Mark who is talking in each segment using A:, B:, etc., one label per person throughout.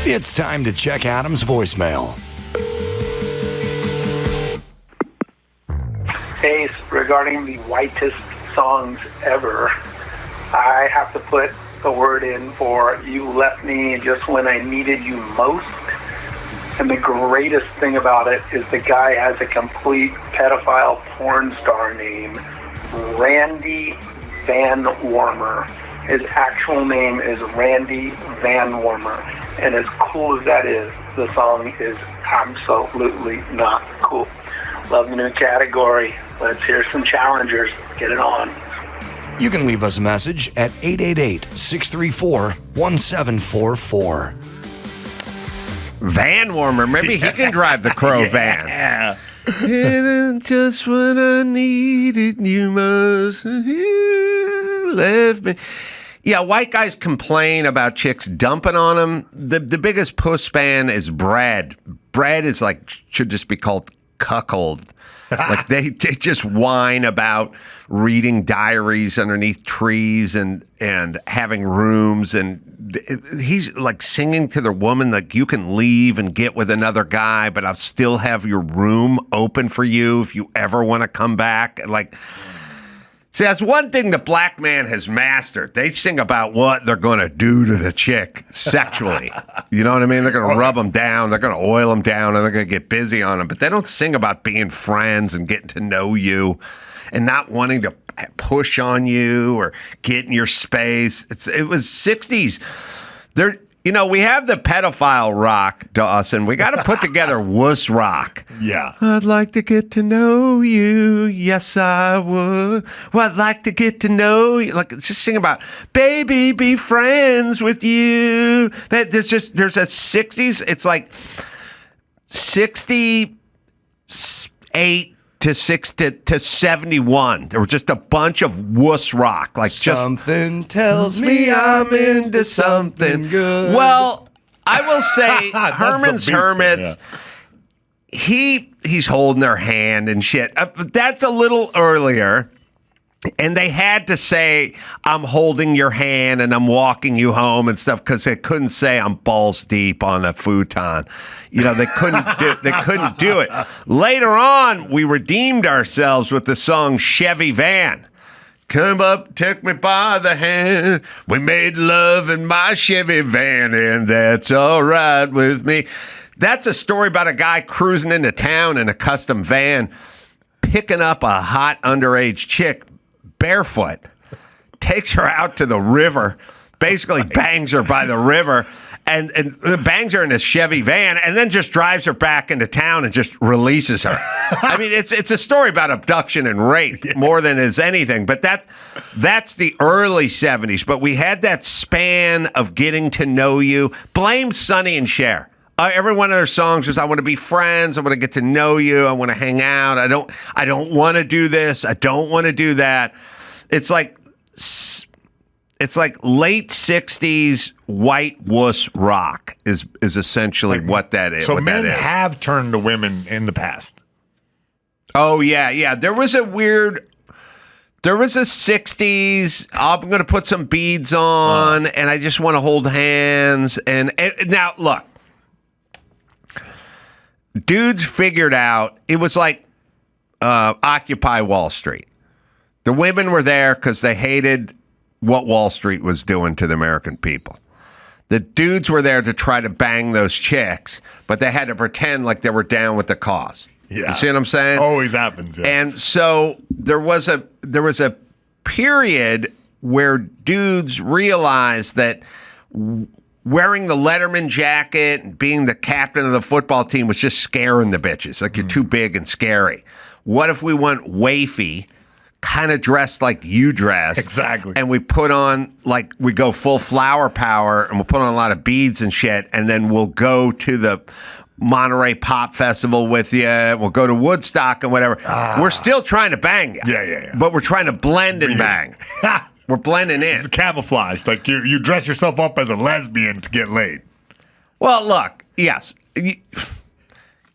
A: It's time to check Adam's voicemail.
B: Hey, regarding the whitest songs ever, I have to put a word in for You Left Me Just When I Needed You Most. And the greatest thing about it is the guy has a complete pedophile porn star name, Randy Van Warmer. His actual name is Randy Van Warmer. And as cool as that is, the song is absolutely not cool. Love the new category. Let's hear some challengers. Get it on.
A: You can leave us a message at 888-634-1744.
C: Van Warmer. Maybe he can drive the Crow van.
D: Yeah.
C: And just when I needed you most, you left me. Yeah, white guys complain about chicks dumping on them. The biggest puss fan is Brad. Brad is like, should just be called cuckold. Like they just whine about reading diaries underneath trees and having rooms, and he's like singing to the woman like, you can leave and get with another guy, but I'll still have your room open for you if you ever want to come back. Like, see, that's one thing the black man has mastered. They sing about what they're going to do to the chick sexually. You know what I mean? They're going to rub them down. They're going to oil them down, and they're going to get busy on them. But they don't sing about being friends and getting to know you and not wanting to push on you or get in your space. It was 60s. We have the pedophile rock, Dawson. We got to put together wuss rock.
D: Yeah.
C: I'd like to get to know you. Yes, I would. Well, I'd like to get to know you. Like, just sing about, baby, be friends with you. There's a 60s. It's like 68 to 71. There were just a bunch of wuss rock. Like
A: Something tells me I'm into something good.
C: Well, I will say Herman's
D: the beat,
C: Hermits, he's holding their hand and shit. But that's a little earlier. And they had to say, I'm holding your hand and I'm walking you home and stuff, because they couldn't say I'm balls deep on a futon. They couldn't do it. Later on, we redeemed ourselves with the song Chevy Van. Come up, take me by the hand. We made love in my Chevy van, and that's all right with me. That's a story about a guy cruising into town in a custom van, picking up a hot underage chick barefoot, takes her out to the river, basically bangs her by the river, and bangs her in his Chevy van, and then just drives her back into town and just releases her. I mean, it's a story about abduction and rape more than is anything, but that's the early 70s. But we had that span of getting to know you. Blame Sonny and Cher. Every one of their songs was, I want to be friends, I want to get to know you, I want to hang out, I don't want to do this, I don't want to do that. It's like late 60s white wuss rock is essentially what that is.
D: So men have turned to women in the past.
C: Oh, yeah. There was a 60s, I'm going to put some beads on, and I just want to hold hands. And now, look. Dudes figured out, it was like Occupy Wall Street. The women were there because they hated what Wall Street was doing to the American people. The dudes were there to try to bang those chicks, but they had to pretend like they were down with the cause.
D: Yeah.
C: You see what I'm saying?
D: Always happens. Yeah.
C: And so there was a period where dudes realized that wearing the Letterman jacket and being the captain of the football team was just scaring the bitches. Like, you're too big and scary. What if we went wafy, kind of dressed like you dress?
D: Exactly.
C: And we put on, like, we go full flower power, and we'll put on a lot of beads and shit, and then we'll go to the Monterey Pop Festival with you. We'll go to Woodstock and whatever. We're still trying to bang you.
D: Yeah.
C: But we're trying to blend and bang. We're blending in.
D: It's camouflaged. Like, you dress yourself up as a lesbian to get laid.
C: Well, look, yes. You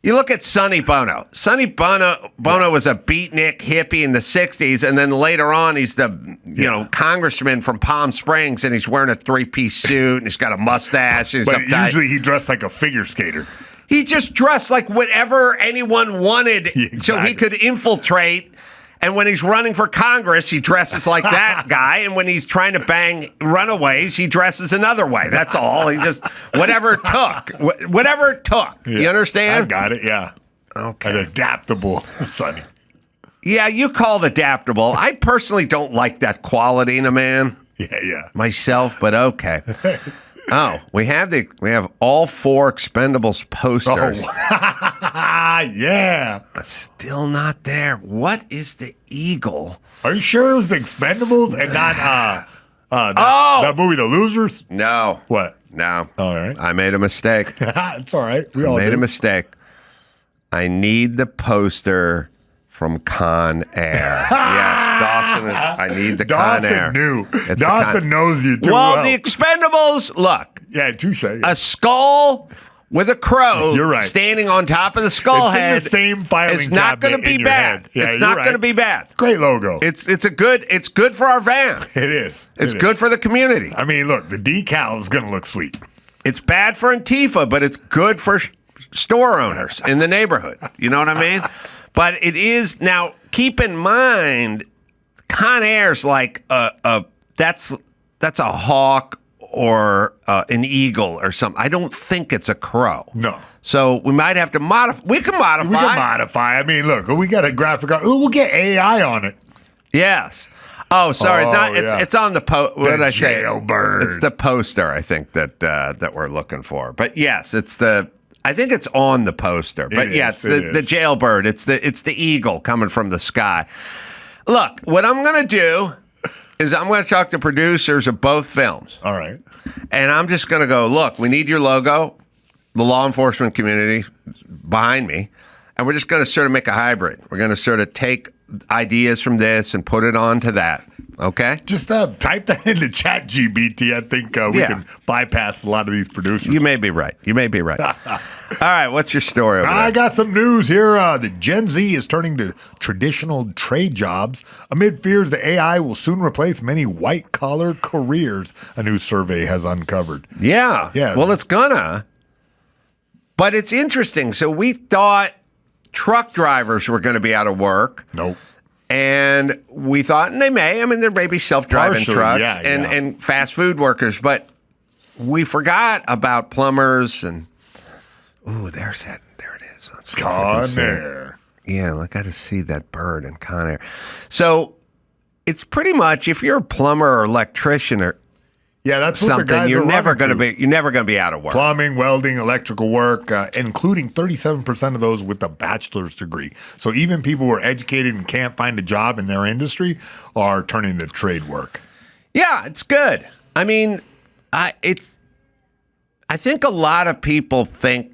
C: You look at Sonny Bono. Sonny Bono was a beatnik hippie in the 60s, and then later on he's the congressman from Palm Springs, and he's wearing a 3-piece suit, and he's got a mustache. And he's
D: But
C: uptight.
D: usually he dressed like a figure skater.
C: He just dressed like whatever anyone wanted so he could infiltrate. And when he's running for Congress, he dresses like that guy. And when he's trying to bang runaways, he dresses another way. That's all. He just, whatever it took. Whatever it took.
D: Yeah.
C: You understand?
D: I got it, yeah.
C: Okay.
D: An adaptable Sonny.
C: Yeah, you called adaptable. I personally don't like that quality in a man.
D: Yeah.
C: Myself, but okay. Oh, we have all 4 Expendables posters.
D: Oh, yeah.
C: But still not there. What is the eagle?
D: Are you sure it was the Expendables and not that movie, The Losers?
C: No.
D: What?
C: No.
D: All right.
C: I made a mistake.
D: It's all right. We all
C: made
D: do.
C: a mistake. I need the poster from Con Air. Yes, Dawson. I need the Con Air.
D: Dawson knows you too well.
C: Well, the Expendables, look.
D: Yeah, touche.
C: A skull with a crow
D: You're right.
C: standing on top of the skull
D: It's
C: head.
D: in the same filing
C: It's not going to
D: cabinet
C: be
D: in your
C: bad.
D: head. Yeah,
C: it's
D: you're
C: not
D: right.
C: going to be bad.
D: Great logo.
C: It's good for our van.
D: It is.
C: It's good for the community.
D: I mean, look, the decal is going to look sweet.
C: It's bad for Antifa, but it's good for store owners in the neighborhood. You know what I mean? But it is now. Keep in mind, Con Air's like that's a hawk or an eagle or something. I don't think it's a crow.
D: No.
C: So we might have to modify. We can modify.
D: We can modify. I mean, look, we got a graphic. We'll get AI on it.
C: Yes. Oh, sorry.
D: Yeah.
C: It's on the post. What did I say?
D: Jailbird.
C: It's the poster. I think that we're looking for. But yes, I think it's on the poster. But yes, the jailbird. It's the eagle coming from the sky. Look, what I'm going to do is I'm going to talk to producers of both films.
D: All right.
C: And I'm just going to go, look, we need your logo, the law enforcement community behind me, and we're just going to sort of make a hybrid. We're going to sort of take ideas from this and put it onto that. Okay?
D: Just type that into ChatGPT. I think we can bypass a lot of these producers.
C: You may be right. All right, what's your story over there?
D: I got some news here. The Gen Z is turning to traditional trade jobs amid fears the AI will soon replace many white-collar careers, a new survey has uncovered.
C: Yeah.
D: Yeah.
C: Well, it's gonna. But it's interesting. So we thought truck drivers were going to be out of work.
D: Nope.
C: And we thought, and they may, there may be self-driving
D: Partially,
C: trucks
D: yeah.
C: and fast food workers, but we forgot about plumbers and, there it is. Let's see if I can see it.
D: Con Air.
C: Yeah, I got to see that bird in Con Air. So it's pretty much, if you're a plumber or electrician or
D: Yeah, that's what the
C: something,
D: guys
C: you're
D: are
C: never
D: running
C: going to
D: to.
C: you're never going to be out of work.
D: Plumbing, welding, electrical work, including 37% of those with a bachelor's degree. So even people who are educated and can't find a job in their industry are turning to trade work.
C: Yeah, it's good. I think a lot of people think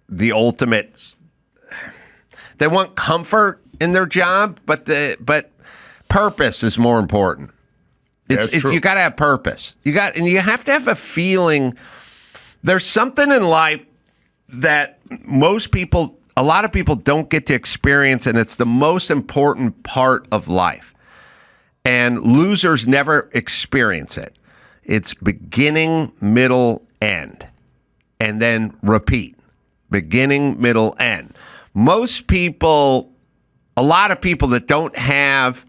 C: the ultimate, they want comfort in their job, but purpose is more important.
D: That's true.
C: You got to have purpose. You have to have a feeling. There's something in life that a lot of people don't get to experience, and it's the most important part of life. And losers never experience it. It's beginning, middle, end, and then repeat. Beginning, middle, end. A lot of people that don't have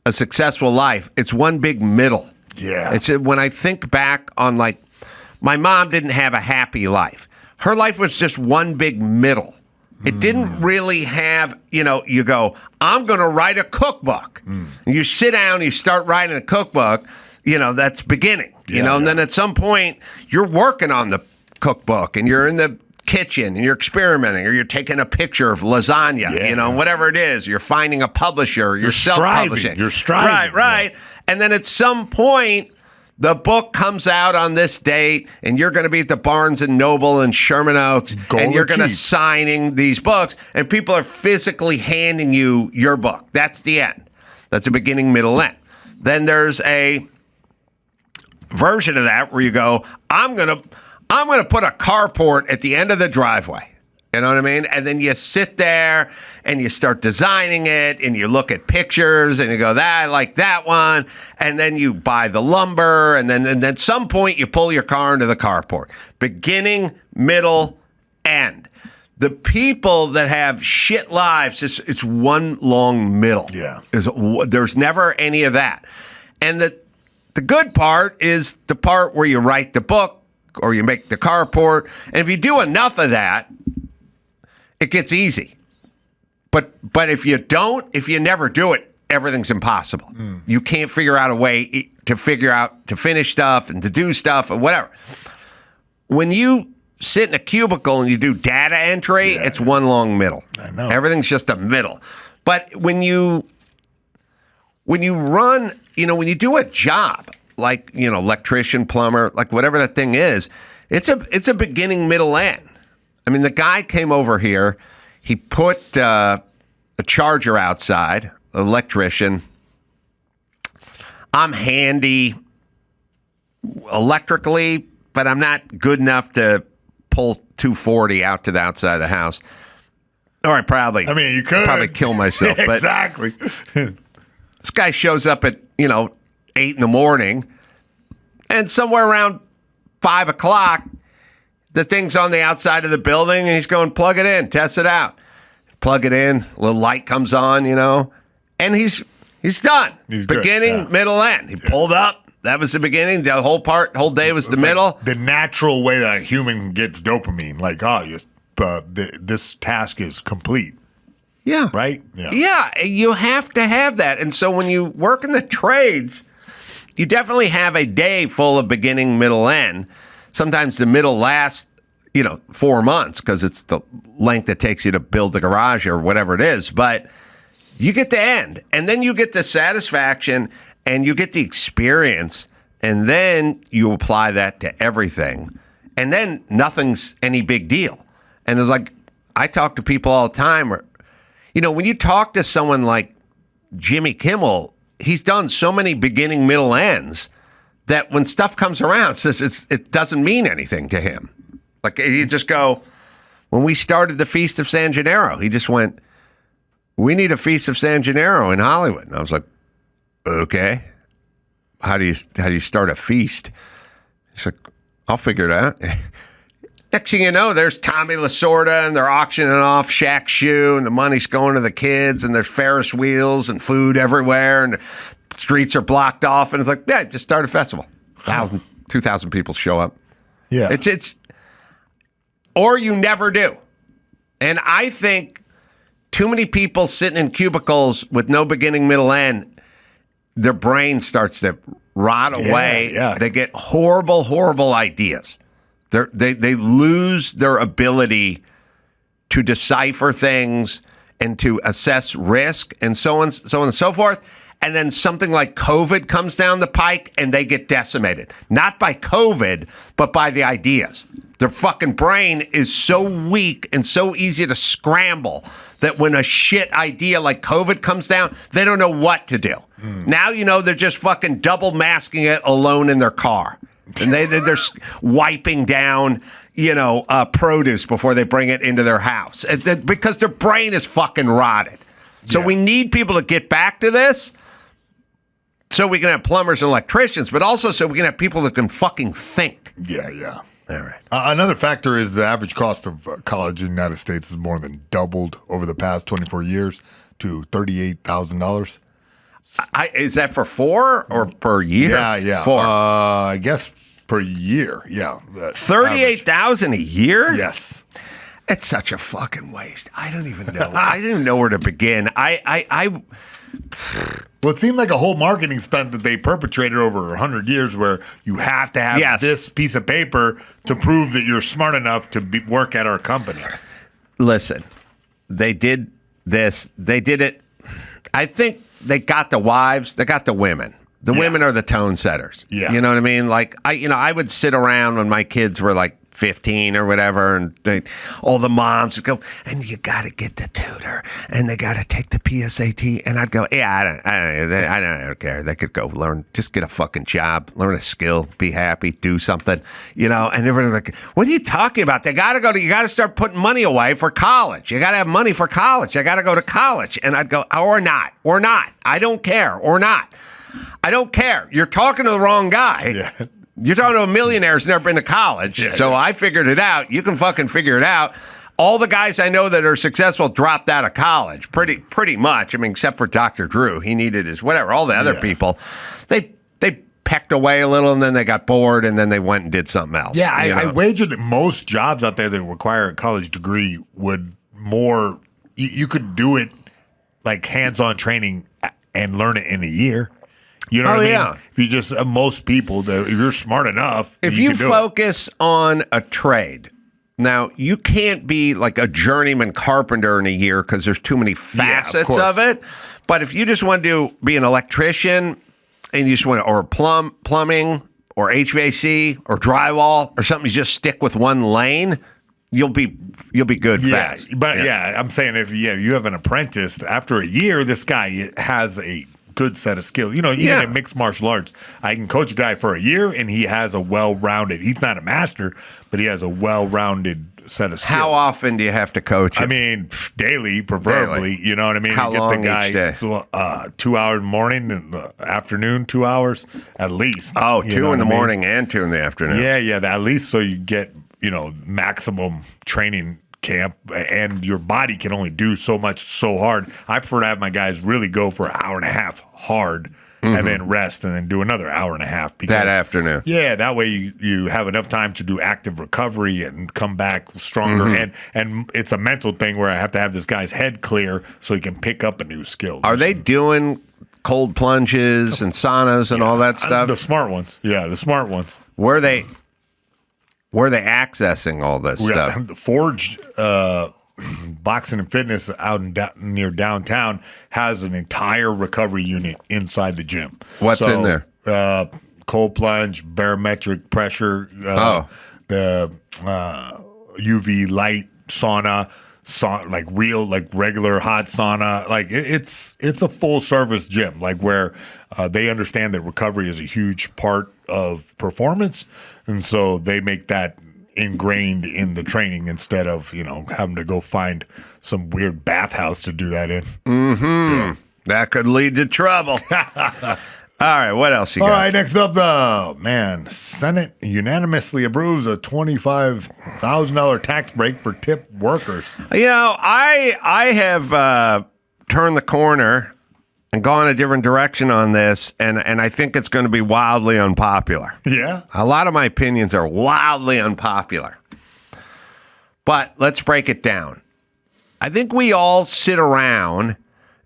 C: a successful life, it's one big middle.
D: Yeah.
C: It's when I think back on, my mom didn't have a happy life. Her life was just one big middle. It didn't really have, you go, I'm going to write a cookbook. And you sit down, you start writing a cookbook, that's beginning. And then at some point, you're working on the cookbook and you're in the kitchen and you're experimenting, or you're taking a picture of lasagna, whatever it is. You're finding a publisher, you're self-publishing.
D: You're striving.
C: Right. Yeah. And then at some point, the book comes out on this date, and you're going to be at the Barnes & Noble in Sherman Oaks, and you're going to signing these books, and people are physically handing you your book. That's the end. That's a beginning, middle, end. Then there's a version of that where you go, I'm going to put a carport at the end of the driveway. You know what I mean? And then you sit there and you start designing it and you look at pictures and you go, I like that one. And then you buy the lumber and then at some point you pull your car into the carport. Beginning, middle, end. The people that have shit lives, it's one long middle.
D: Yeah.
C: There's never any of that. And the good part is the part where you write the book or you make the carport. And if you do enough of that, it gets easy. But if you don't, if you never do it, everything's impossible. You can't figure out a way to finish stuff and to do stuff and whatever. When you sit in a cubicle and you do data entry, it's one long middle.
D: I know.
C: Everything's just a middle. But when you run, when you do a job, like, electrician, plumber, like whatever that thing is, it's a beginning, middle, end. I mean, the guy came over here. He put a charger outside, electrician. I'm handy electrically, but I'm not good enough to pull 240 out to the outside of the house. Or I probably,
D: you could
C: probably kill myself. But
D: exactly.
C: This guy shows up at 8 in the morning, and somewhere around 5 o'clock. The thing's on the outside of the building, and he's going, plug it in, test it out. Plug it in, a little light comes on, and he's done.
D: He's good,
C: beginning, middle, end. He pulled up. That was the beginning. The whole day was the middle.
D: Like the natural way that a human gets dopamine, like, this task is complete.
C: Yeah.
D: Right?
C: Yeah, you have to have that. And so when you work in the trades, you definitely have a day full of beginning, middle, end. Sometimes the middle lasts, 4 months because it's the length it takes you to build the garage or whatever it is. But you get the end, and then you get the satisfaction, and you get the experience, and then you apply that to everything, and then nothing's any big deal. And it's like, I talk to people all the time, when you talk to someone like Jimmy Kimmel, he's done so many beginning, middle, ends that when stuff comes around, it doesn't mean anything to him. Like, you just go, when we started the Feast of San Gennaro, he just went, we need a Feast of San Gennaro in Hollywood. And I was like, okay. How do you start a feast? He's like, I'll figure it out. Next thing you know, there's Tommy Lasorda, and they're auctioning off Shaq's shoe, and the money's going to the kids, and there's Ferris wheels and food everywhere, and the streets are blocked off, and it's like, yeah, just start a festival. 1,000, 2,000 people show up.
D: Yeah.
C: It's or you never do. And I think too many people sitting in cubicles with no beginning, middle, end, their brain starts to rot away.
D: Yeah.
C: They get horrible, horrible ideas. They lose their ability to decipher things and to assess risk and so on and so forth. And then something like COVID comes down the pike and they get decimated. Not by COVID, but by the ideas. Their fucking brain is so weak and so easy to scramble that when a shit idea like COVID comes down, they don't know what to do. Now, they're just fucking double masking it alone in their car. And they're wiping down, produce before they bring it into their house because their brain is fucking rotted. So we need people to get back to this so we can have plumbers and electricians, but also so we can have people that can fucking think.
D: Yeah.
C: All right.
D: Another factor is the average cost of college in the United States has more than doubled over the past 24 years to $38,000.
C: Is that for 4 or per year?
D: Yeah.
C: 4.
D: I guess per year. Yeah.
C: $38,000 a year?
D: Yes.
C: It's such a fucking waste. I don't even know. I didn't even know where to begin.
D: Well, it seemed like a whole marketing stunt that they perpetrated over 100 years where you have to have this piece of paper to prove that you're smart enough to work at our company.
C: Listen, they did this. They did it. I think they got the wives. They got the women. The women are the tone setters.
D: Yeah.
C: You know what I mean? Like, I would sit around when my kids were like 15 or whatever, and all the moms would go, and you got to get the tutor, and they got to take the PSAT, and I'd go, yeah, I don't care. They could go learn, just get a fucking job, learn a skill, be happy, do something, and everyone's like, what are you talking about? You got to start putting money away for college. You got to have money for college. I got to go to college, and I'd go, or not. I don't care, or not. I don't care. You're talking to the wrong guy. Yeah. You're talking to a millionaire who's never been to college. I figured it out. You can fucking figure it out. All the guys I know that are successful dropped out of college, pretty much. I mean, except for Dr. Drew. He needed his whatever. All the other people, they pecked away a little, and then they got bored, and then they went and did something else.
D: Yeah, I wager that most jobs out there that require a college degree would more, you could do it like hands-on training and learn it in a year. You know what I mean? Yeah. If you just, most people, if you're smart enough,
C: if you focus on a trade, now you can't be like a journeyman carpenter in a year because there's too many facets of it. But if you just want to be an electrician and you just want to, or plumbing or HVAC or drywall or something, you just stick with one lane, you'll be good fast.
D: But I'm saying if you have an apprentice, after a year, this guy has a good set of skills. Even in mixed martial arts, I can coach a guy for a year and he has a well-rounded, he's not a master, but he has a well-rounded set of skills.
C: How often do you have to coach him?
D: I mean, daily, preferably. You know what I mean?
C: How long each day?
D: 2 hours in the morning and afternoon, 2 hours at least.
C: Oh, 2 in the morning and 2 in the afternoon.
D: Yeah, at least so you get, maximum training camp, and your body can only do so much so hard. I prefer to have my guys really go for an hour and a half hard and then rest and then do another hour and a half. Because,
C: that afternoon.
D: Yeah, that way you have enough time to do active recovery and come back stronger. And it's a mental thing where I have to have this guy's head clear so he can pick up a new skill.
C: Are they doing cold plunges and saunas and all that stuff?
D: The smart ones. Yeah, the smart ones.
C: Where are they accessing all this stuff?
D: The Forge Boxing and Fitness out near downtown has an entire recovery unit inside the gym.
C: What's in there?
D: Cold plunge, barometric pressure, the UV light sauna, like regular hot sauna. Like it's a full service gym, like where they understand that recovery is a huge part of performance, and so they make that ingrained in the training instead of having to go find some weird bathhouse to do that in.
C: That could lead to trouble. All right, what else you got?
D: All right, next up, the Senate unanimously approves a $25,000 tax break for tip workers.
C: I have turned the corner and gone a different direction on this, and I think it's going to be wildly unpopular.
D: Yeah?
C: A lot of my opinions are wildly unpopular. But let's break it down. I think we all sit around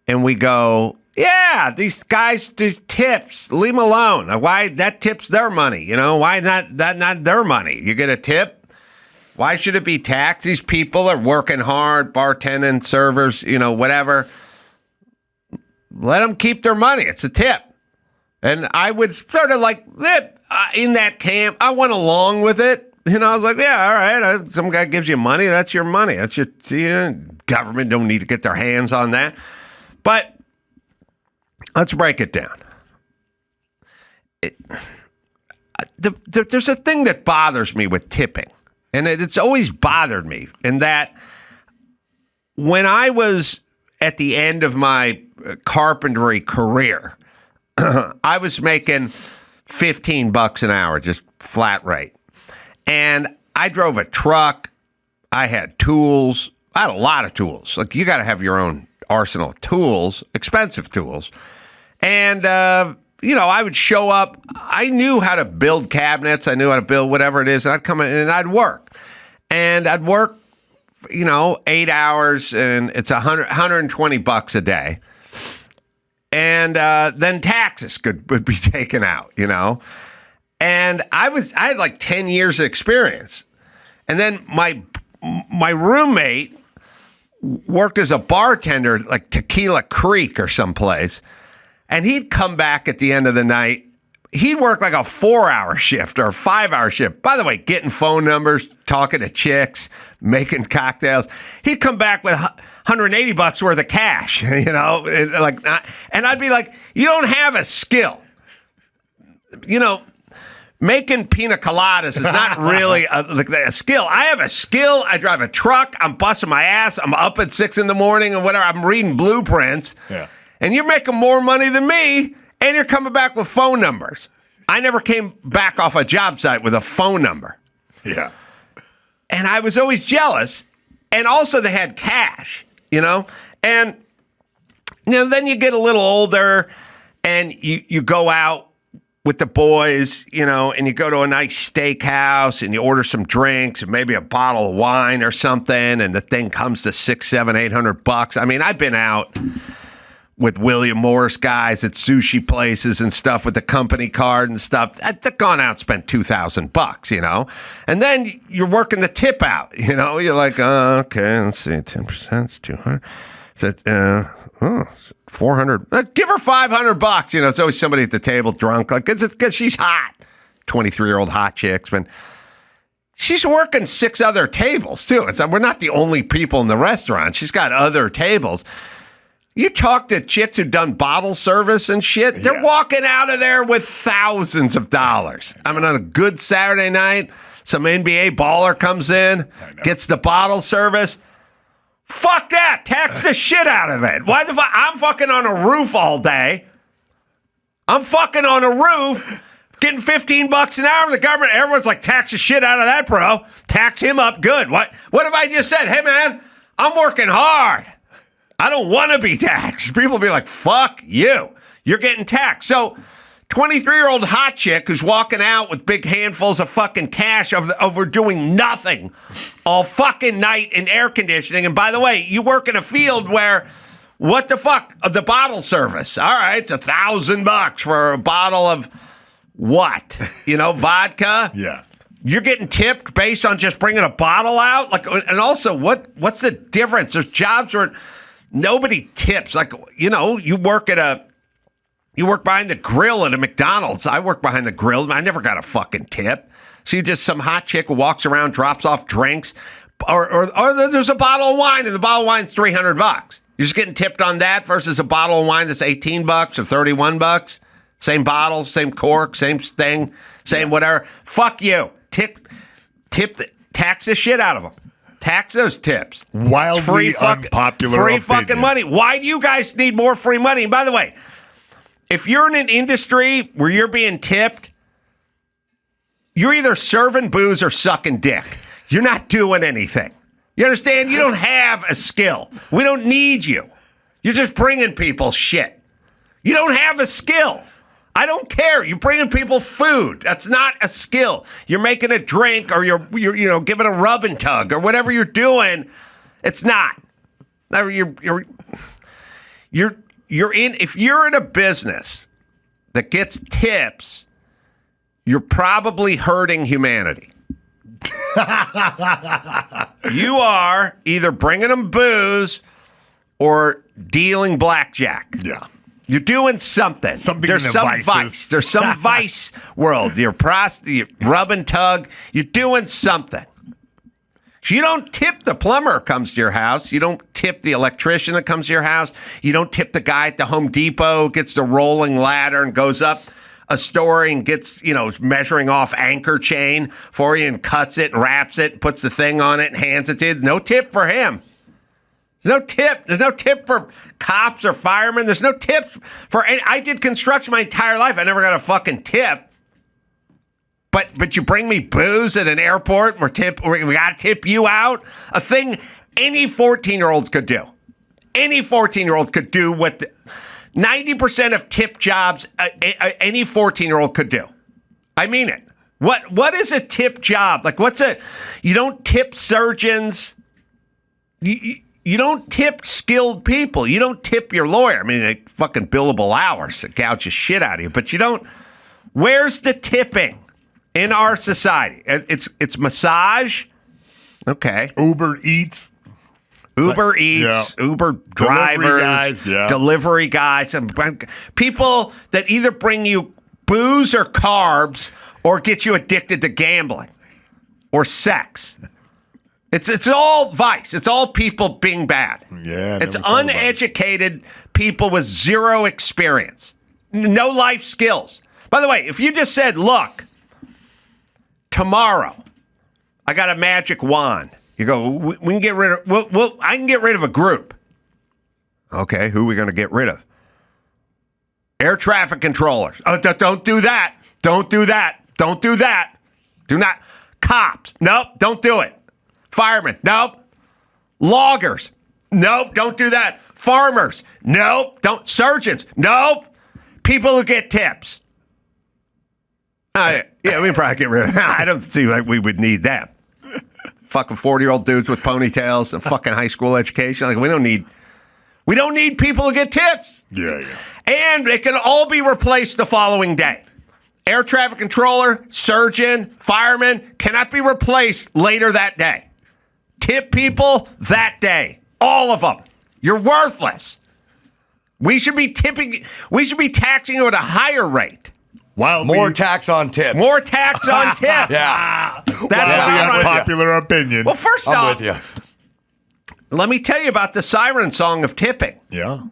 C: and we go, yeah, these guys, these tips, leave them alone. Why? That tip's their money. Why not their money? You get a tip. Why should it be taxed? These people are working hard, bartending, servers, whatever. Let them keep their money. It's a tip. And I would sort of like, in that camp, I went along with it. I was like, yeah, all right. Some guy gives you money. That's your money. That's your government don't need to get their hands on that. But let's break it down. There's a thing that bothers me with tipping, and it's always bothered me, in that when I was at the end of my carpentry career, I was making $15 an hour, just flat rate. And I drove a truck. I had tools. I had a lot of tools. Like, you got to have your own arsenal of tools, expensive tools. And, I would show up. I knew how to build cabinets. I knew how to build whatever it is. And I'd come in and I'd work. And I'd work, 8 hours, and it's $120 a day. And then taxes would be taken out, And I had like 10 years of experience. And then my roommate worked as a bartender, like Tequila Creek or someplace. And he'd come back at the end of the night he'd work like a 4-hour shift or a 5-hour shift. By the way, getting phone numbers, talking to chicks, making cocktails. He'd come back with $180 worth of cash, you know, and I'd be like, you don't have a skill. You know, making pina coladas is not really a skill. I have a skill. I drive a truck. I'm busting my ass. I'm up at 6 a.m. and whatever. I'm reading blueprints.
D: Yeah.
C: And you're making more money than me, and you're coming back with phone numbers. I never came back off a job site with a phone number.
D: Yeah.
C: And I was always jealous. And also they had cash, you know? And, you know, then you get a little older and you go out with the boys, you know, and you go to a nice steakhouse and you order some drinks and maybe a bottle of wine or something, and the thing comes to $600-$800. I mean, I've been out with William Morris guys at sushi places and stuff with the company card and stuff. I've gone out and spent $2,000, you know? And then you're working the tip out, you know? You're like, okay, let's see, 10% is 200. It's 400. Let's give her $500, you know? It's always somebody at the table drunk, like, it's because she's hot. 23-year-old hot chick's been... She's working 6 other tables, too. We're not the only people in the restaurant. She's got other tables. You talk to chicks who've done bottle service and shit, they're walking out of there with thousands of dollars. I mean, on a good Saturday night, some NBA baller comes in, gets the bottle service. Fuck that. Tax the shit out of it. Why the fuck? I'm fucking on a roof all day. I'm fucking on a roof getting $15 an hour from the government. Everyone's like, tax the shit out of that, bro. Tax him up good. What have I just said? Hey, man, I'm working hard. I don't want to be taxed. People will be like, fuck you. You're getting taxed. So 23-year-old hot chick who's walking out with big handfuls of fucking cash over doing nothing all fucking night in air conditioning. And by the way, you work in a field where, what the fuck? The bottle service. All right, it's $1,000 for a bottle of what? You know, vodka?
D: Yeah.
C: You're getting tipped based on just bringing a bottle out? Like, and also, what's the difference? There's jobs where nobody tips. Like, you know, you work behind the grill at a McDonald's. I work behind the grill. I never got a fucking tip. So you just some hot chick who walks around, drops off drinks, or there's a bottle of wine, and the bottle of wine's $300. You're just getting tipped on that versus a bottle of wine that's $18 or $31. Same bottle, same cork, same thing, same whatever. Fuck you. Tax the shit out of them. Tax those tips.
D: Wildly unpopular
C: free
D: opinion.
C: fucking money. Why do you guys need more free money? And by the way, if you're in an industry where you're being tipped, you're either serving booze or sucking dick. You're not doing anything. You understand? You don't have a skill. We don't need you. You're just bringing people shit. You don't have a skill. I don't care. You're bringing people food. That's not a skill. You're making a drink, or you're you know, giving a rub and tug, or whatever you're doing. It's not. You're in. If you're in a business that gets tips, you're probably hurting humanity. You are either bringing them booze or dealing blackjack.
D: Yeah.
C: You're doing something. There's
D: in the
C: some
D: vices.
C: vice. There's some vice world. You're rub and tug. You're doing something. So you don't tip the plumber who comes to your house. You don't tip the electrician that comes to your house. You don't tip the guy at the Home Depot who gets the rolling ladder and goes up a story and gets, you know, measuring off anchor chain for you and cuts it and wraps it, puts the thing on it and hands it to you. No tip for him. There's no tip. There's no tip for cops or firemen. There's no tip for any. I did construction my entire life. I never got a fucking tip. But you bring me booze at an airport, we got to tip you out? A thing any 14-year-old could do. Any 14-year-old could do what 90% of tip jobs any 14-year-old could do. I mean it. What is a tip job? Like, you don't tip surgeons. You don't tip skilled people. You don't tip your lawyer. I mean, they fucking billable hours that gouge the shit out of you. But you don't. Where's the tipping in our society? It's massage. Okay.
D: Uber Eats.
C: Uber drivers,
D: Delivery guys,
C: delivery guys, and people that either bring you booze or carbs or get you addicted to gambling or sex. It's all vice. It's all people being bad.
D: Yeah.
C: It's uneducated people with zero experience, no life skills. By the way, if you just said, look, tomorrow I got a magic wand. You go, we can get rid of, I can get rid of a group. Okay, who are we going to get rid of? Air traffic controllers. Oh, don't do that. Don't do that. Don't do that. Do not. Cops. Nope, don't do it. Firemen. Nope. Loggers. Nope, don't do that. Farmers. Nope, don't. Surgeons. Nope. People who get tips. Yeah, we probably get rid of them. I don't see like we would need them. Fucking 40-year-old dudes with ponytails and fucking high school education. Like we don't need people who get tips.
D: Yeah.
C: And it can all be replaced the following day. Air traffic controller, surgeon, fireman cannot be replaced later that day. Tip people that day. All of them. You're worthless. We should be taxing you at a higher rate.
A: More tax on tips.
C: More tax on tips.
A: Yeah.
C: That's
D: a popular opinion.
C: Well, first
A: I'm
C: off,
A: with you.
C: let me tell you about the siren song of tipping.
D: Yeah.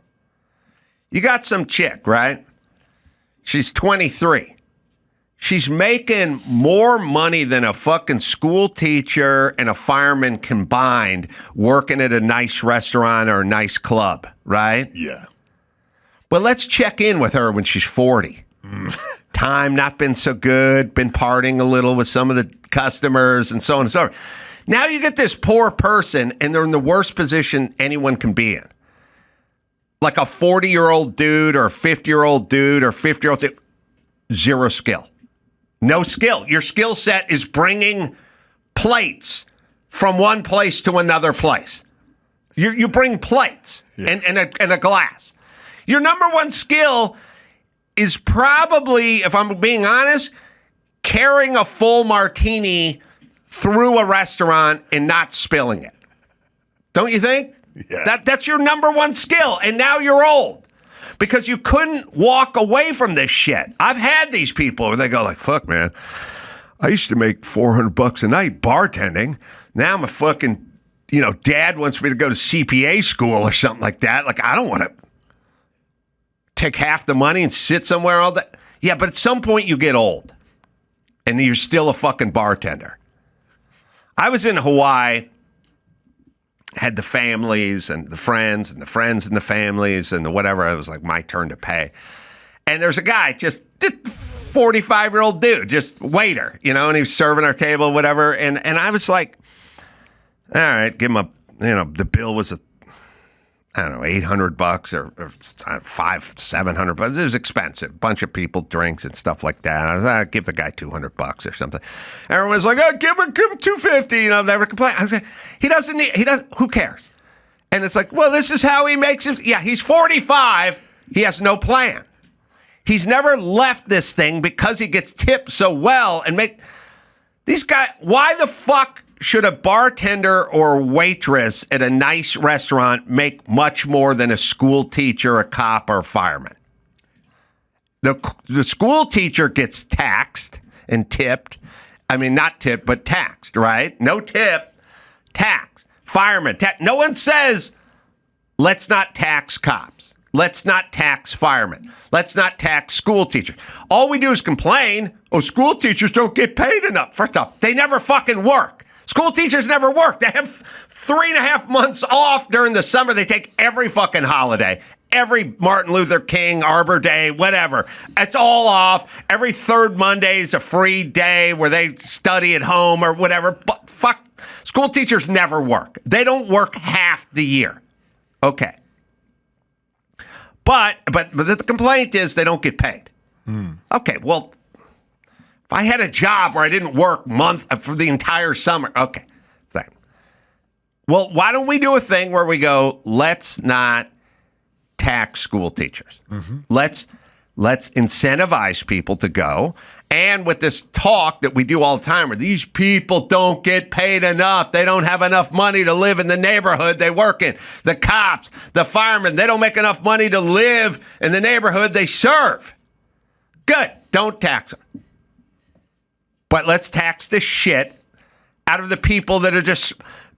C: You got some chick, right? She's 23. She's making more money than a fucking school teacher and a fireman combined working at a nice restaurant or a nice club, right?
D: Yeah.
C: But let's check in with her when she's 40. Time not been so good, been partying a little with some of the customers and so on and so forth. Now you get this poor person and they're in the worst position anyone can be in. Like a 40-year-old dude or a 50-year-old dude or 50-year-old dude. Zero skill. No skill. Your skill set is bringing plates from one place to another place. You bring plates and a glass. Your number one skill is probably, if I'm being honest, carrying a full martini through a restaurant and not spilling it. Don't you think?
D: Yeah.
C: That's your number one skill. And now you're old because you couldn't walk away from this shit. I've had these people where they go like, fuck, man, I used to make $400 a night bartending. Now I'm a fucking, dad wants me to go to CPA school or something like that. Like, I don't want to take half the money and sit somewhere all day. Yeah, but at some point you get old and you're still a fucking bartender. I was in Hawaii, had the families and the friends and the friends and the families and the whatever. It was like my turn to pay. And there's a guy, just 45-year-old dude, just waiter, and he was serving our table, whatever. And I was like, all right, give him the bill was $800 or $700. It was expensive. Bunch of people, drinks and stuff like that. I was like, give the guy $200 or something. Everyone's like, give him $250. Never complain. I was like, who cares? And it's like, well, this is how he makes it. Yeah, he's 45. He has no plan. He's never left this thing because he gets tipped so well these guys. Why the fuck should a bartender or waitress at a nice restaurant make much more than a school teacher, a cop, or a fireman? The school teacher gets taxed and tipped. I mean, not tipped, but taxed, right? No tip, tax. Fireman, no one says, let's not tax cops. Let's not tax firemen. Let's not tax school teachers. All we do is complain, school teachers don't get paid enough. First off, they never fucking work. School teachers never work. They have 3.5 months off during the summer. They take every fucking holiday, every Martin Luther King, Arbor Day, whatever. It's all off. Every third Monday is a free day where they study at home or whatever. But fuck, school teachers never work. They don't work half the year. Okay. But the complaint is they don't get paid. Okay, well, if I had a job where I didn't work for the entire summer, okay. Well, why don't we do a thing where we go, let's not tax school teachers. Mm-hmm. Let's incentivize people to go. And with this talk that we do all the time where these people don't get paid enough. They don't have enough money to live in the neighborhood they work in. The cops, the firemen, they don't make enough money to live in the neighborhood they serve. Good. Don't tax them. But let's tax the shit out of the people that are just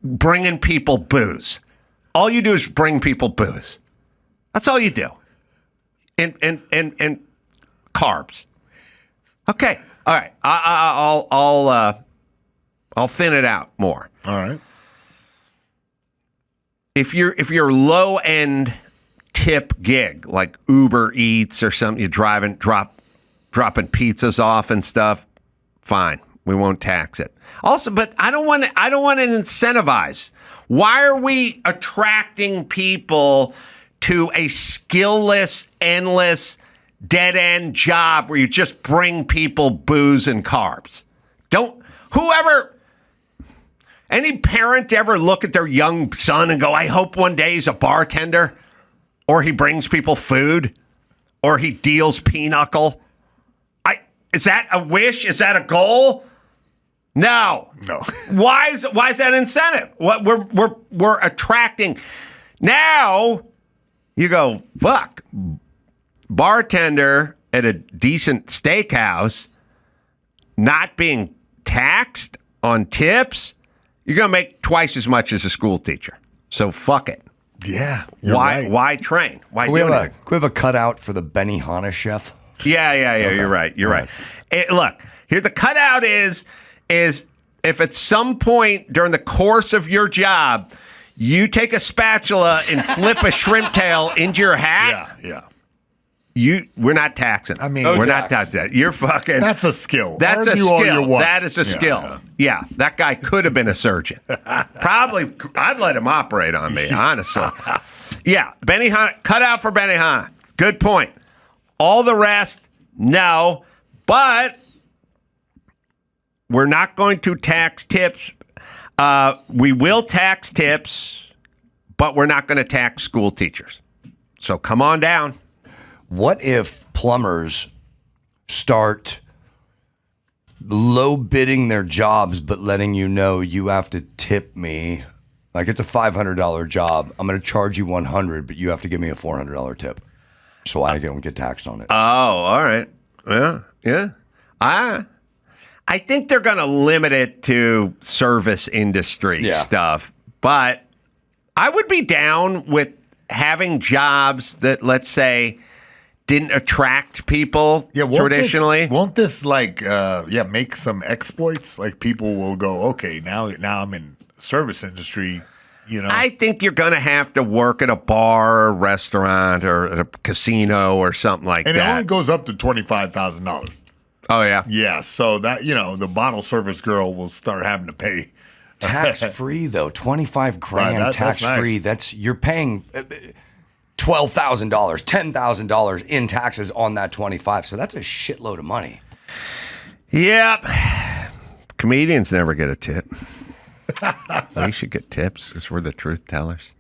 C: bringing people booze. All you do is bring people booze. That's all you do. And carbs. Okay. All right. I'll thin it out more.
D: All right.
C: If you're low end tip gig like Uber Eats or something, you're dropping pizzas off and stuff, fine. We won't tax it. Also, but I don't want to incentivize. Why are we attracting people to a skillless, endless, dead-end job where you just bring people booze and carbs? Any parent ever look at their young son and go, I hope one day he's a bartender, or he brings people food, or he deals pinochle? Is that a wish? Is that a goal? No. Why is that incentive? What we're attracting. Now you go, fuck, bartender at a decent steakhouse not being taxed on tips, you're going to make twice as much as a school teacher. So fuck it.
D: Yeah.
C: Why train? Why
A: we have a cutout for the Benihana chef?
C: Yeah. Okay. You're right. Look, here the cutout is if at some point during the course of your job, you take a spatula and flip a shrimp tail into your hat.
D: Yeah.
C: We're not taxing.
D: I mean,
C: we're not taxing that. You're fucking.
D: That's a skill.
C: That's a skill. That is a skill.
D: Yeah.
C: Yeah, that guy could have been a surgeon. Probably, I'd let him operate on me, honestly. Yeah, Benihana, cut out for Benihana. Good point. All the rest, no. But we're not going to tax tips. We will tax tips, but we're not going to tax school teachers. So come on down.
A: What if plumbers start low bidding their jobs, but letting you know you have to tip me? Like it's a $500 job. I'm going to charge you $100, but you have to give me a $400 tip. So I don't get taxed on it.
C: Oh, all right. Yeah. I think they're going to limit it to service industry stuff. But I would be down with having jobs that, let's say, didn't attract people traditionally.
D: Won't this make some exploits? Like people will go, okay, now I'm in service industry, you know.
C: I think you're going to have to work at a bar or restaurant or at a casino or something like that.
D: And it only goes up to $25,000.
C: Oh, yeah?
D: Yeah, so that, the bottle service girl will start having to pay.
A: Tax free though, $25,000
D: Right,
A: tax free.
D: nice.
A: You're paying $12,000, $10,000 in taxes on that 25. So that's a shitload of money.
C: Yep. Comedians never get a tip. We should get tips because we're the truth tellers.